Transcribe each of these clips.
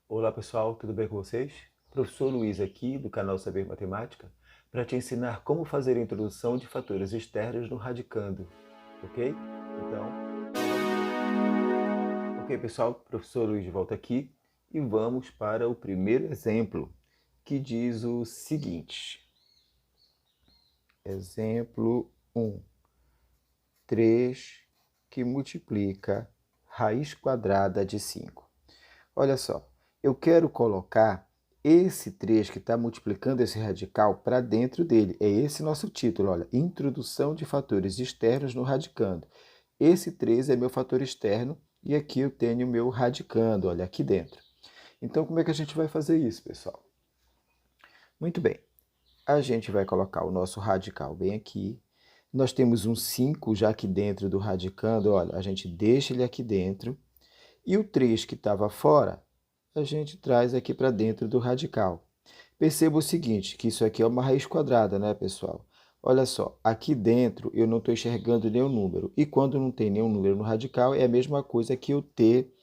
Olá pessoal, tudo bem com vocês? Professor Luiz aqui do canal Saber Matemática para te ensinar como fazer a introdução de fatores externos no radicando, ok? Ok pessoal, professor Luiz de volta aqui e vamos para o primeiro exemplo que diz o seguinte. Exemplo 1. 3 que multiplica raiz quadrada de 5. Olha só, eu quero colocar esse 3 que está multiplicando esse radical para dentro dele. É esse nosso título, olha, Introdução de fatores externos no radicando. Esse 3 é meu fator externo e aqui eu tenho meu radicando, olha, aqui dentro. Então, como é que a gente vai fazer isso, pessoal? Muito bem, a gente vai colocar o nosso radical bem aqui. Nós temos um 5 já aqui dentro do radicando, olha, a gente deixa ele aqui dentro. E o 3 que estava fora, a gente traz aqui para dentro do radical. Perceba o seguinte, que isso aqui é uma raiz quadrada, né, pessoal? Olha só, aqui dentro eu não estou enxergando nenhum número. E quando não tem nenhum número no radical, é a mesma coisa que eu ter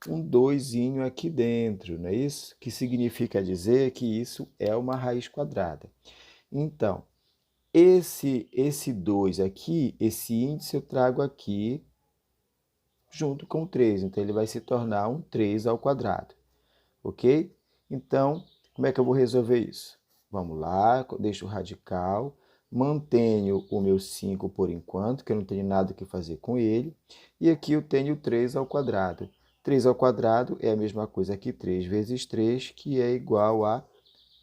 um 2 aqui dentro, não é isso? Que significa dizer que isso é uma raiz quadrada. Então, esse 2 aqui, esse índice eu trago aqui junto com o 3. Então, ele vai se tornar um 3 ao quadrado, ok? Então, como é que eu vou resolver isso? Vamos lá, deixo o radical, mantenho o meu 5 por enquanto, que eu não tenho nada que fazer com ele. E aqui eu tenho 3 ao quadrado. 3 ao quadrado é a mesma coisa que 3 vezes 3, que é igual a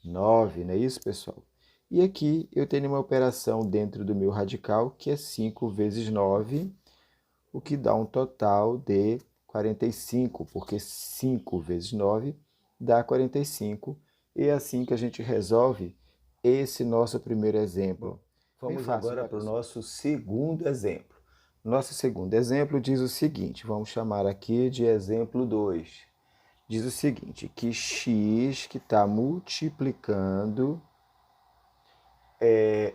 9, não é isso, pessoal? E aqui eu tenho uma operação dentro do meu radical, que é 5 vezes 9, o que dá um total de 45, porque 5 vezes 9 dá 45, e é assim que a gente resolve esse nosso primeiro exemplo. Vamos agora para o nosso segundo exemplo. Nosso segundo exemplo diz o seguinte, vamos chamar aqui de exemplo 2. Diz o seguinte, que x que está multiplicando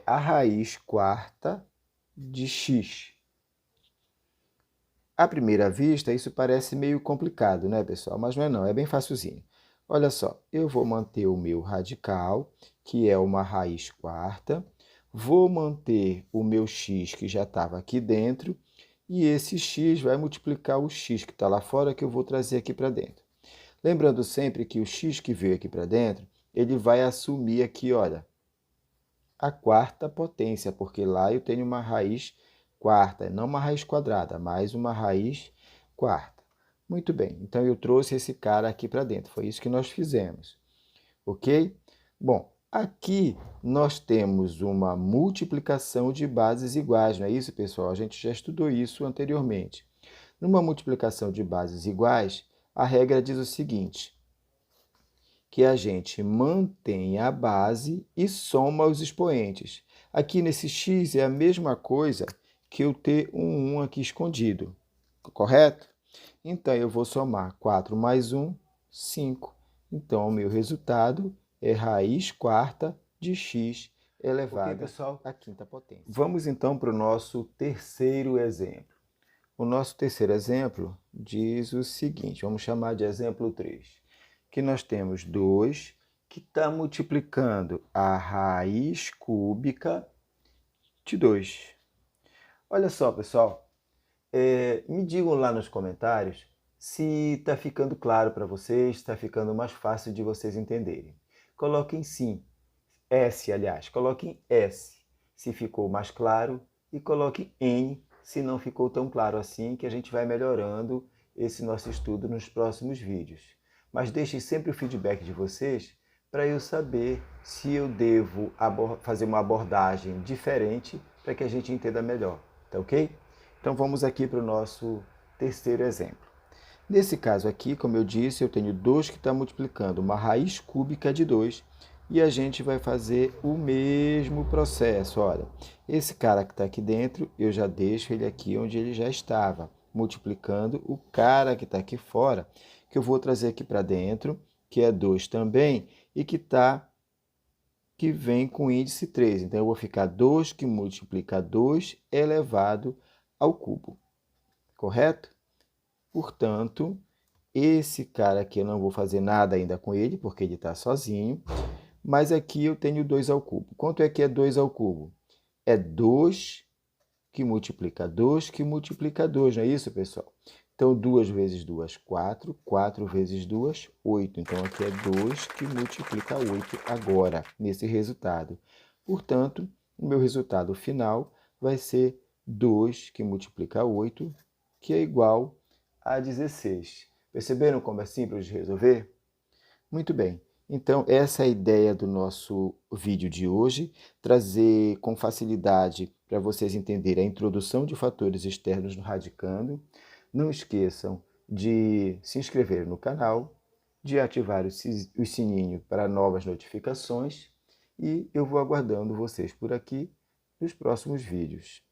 a raiz quarta de x. À primeira vista, isso parece meio complicado, né, pessoal? Mas não é não, é bem facilzinho. Olha só, eu vou manter o meu radical, que é uma raiz quarta, vou manter o meu x, que já estava aqui dentro, e esse x vai multiplicar o x que está lá fora, que eu vou trazer aqui para dentro. Lembrando sempre que o x que veio aqui para dentro, ele vai assumir aqui, olha, a quarta potência, porque lá eu tenho uma raiz quarta, não uma raiz quadrada, mas uma raiz quarta. Muito bem, então eu trouxe esse cara aqui para dentro, foi isso que nós fizemos, ok? Bom, aqui nós temos uma multiplicação de bases iguais, não é isso, pessoal? A gente já estudou isso anteriormente. Numa multiplicação de bases iguais, a regra diz o seguinte, que a gente mantém a base e soma os expoentes. Aqui nesse x é a mesma coisa que eu ter um 1 aqui escondido, correto? Então, eu vou somar 4 mais 1, 5. Então, o meu resultado é raiz quarta de x elevada à quinta potência. Vamos então para o nosso terceiro exemplo. O nosso terceiro exemplo diz o seguinte, vamos chamar de exemplo 3, que nós temos 2 que está multiplicando a raiz cúbica de 2. Olha só, pessoal, me digam lá nos comentários se está ficando claro para vocês, está ficando mais fácil de vocês entenderem. Coloquem sim, S, aliás, coloquem S se ficou mais claro e coloquem N se não ficou tão claro assim, que a gente vai melhorando esse nosso estudo nos próximos vídeos. Mas deixem sempre o feedback de vocês para eu saber se eu devo fazer uma abordagem diferente para que a gente entenda melhor, tá ok? Então vamos aqui para o nosso terceiro exemplo. Nesse caso aqui, como eu disse, eu tenho 2 que está multiplicando uma raiz cúbica de 2 e a gente vai fazer o mesmo processo. Olha, esse cara que está aqui dentro, eu já deixo ele aqui onde ele já estava, multiplicando o cara que está aqui fora, que eu vou trazer aqui para dentro, que é 2 também, e que vem com índice 3. Então, eu vou ficar 2 que multiplica 2 elevado ao cubo, correto? Portanto, Esse cara aqui eu não vou fazer nada ainda com ele, porque ele está sozinho. Mas aqui eu tenho 2 ao cubo. Quanto é que é 2 ao cubo? É 2 que multiplica 2 que multiplica 2, não é isso, pessoal? Então, 2 vezes 2, 4. 4 vezes 2, 8. Então, aqui é 2 que multiplica 8 agora, nesse resultado. Portanto, o meu resultado final vai ser 2 que multiplica 8, que é igual a 16. Perceberam como é simples de resolver? Muito bem. Então, essa é a ideia do nosso vídeo de hoje, trazer com facilidade para vocês entenderem a introdução de fatores externos no radicando. Não esqueçam de se inscrever no canal, de ativar o sininho para novas notificações e eu vou aguardando vocês por aqui nos próximos vídeos.